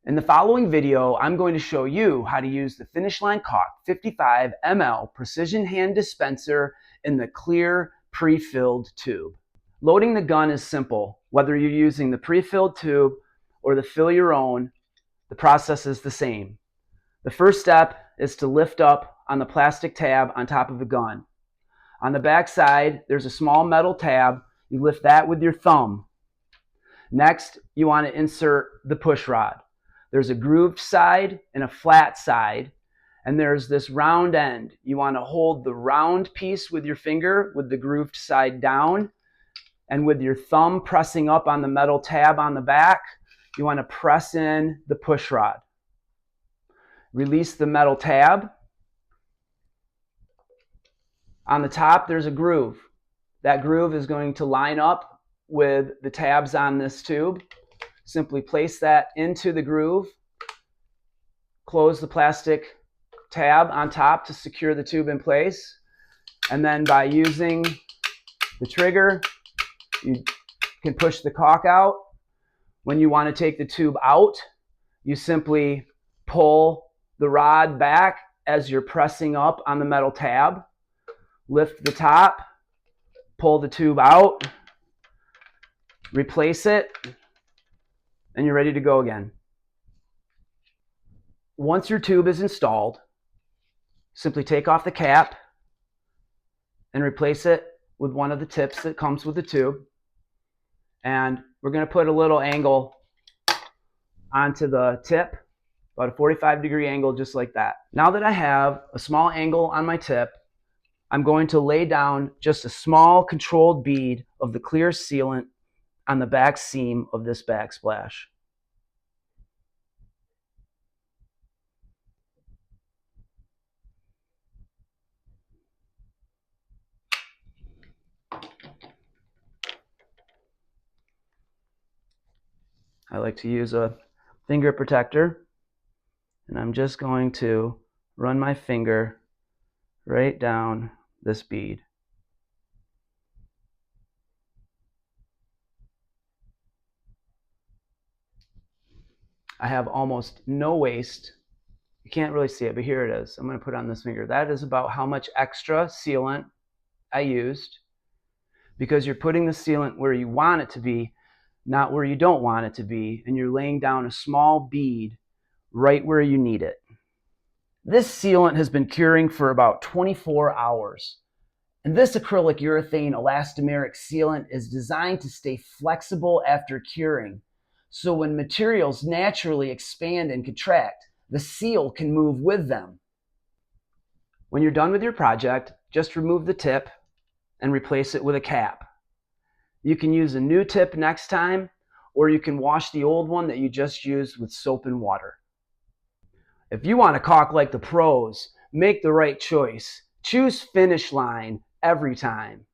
In the following video, I'm going to show you how to use the Finish Line Caulk 55 ml Precision Hand Dispenser in the clear pre-filled tube. Loading the gun is simple. Whether you're using the pre-filled tube or the fill your own, the process is the same. The first step is to lift up on the plastic tab on top of the gun. On the back side, there's a small metal tab. You lift that with your thumb. Next, you want to insert the push rod. There's a grooved side and a flat side, and there's this round end. You want to hold the round piece with your finger with the grooved side down, and with your thumb pressing up on the metal tab on the back, you want to press in the push rod. Release the metal tab. On the top, there's a groove. That groove is going to line up with the tabs on this tube. Simply place that into the groove. Close the plastic tab on top to secure the tube in place. And then by using the trigger, you can push the caulk out. When you want to take the tube out, you simply pull the rod back as you're pressing up on the metal tab. Lift the top, pull the tube out, replace it, and you're ready to go again. Once your tube is installed, simply take off the cap and replace it with one of the tips that comes with the tube. And we're going to put a little angle onto the tip, about a 45-degree angle, just like that. Now that I have a small angle on my tip, I'm going to lay down just a small controlled bead of the clear sealant on the back seam of this backsplash. I like to use a finger protector, and I'm just going to run my finger right down this bead. I have almost no waste. You can't really see it, but here it is. I'm going to put it on this finger. That is about how much extra sealant I used, because you're putting the sealant where you want it to be, not where you don't want it to be, and you're laying down a small bead right where you need it. This sealant has been curing for about 24 hours. And this acrylic urethane elastomeric sealant is designed to stay flexible after curing. So when materials naturally expand and contract, the seal can move with them. When you're done with your project, just remove the tip and replace it with a cap. You can use a new tip next time, or you can wash the old one that you just used with soap and water. If you want to caulk like the pros, make the right choice. Choose Finish Line every time.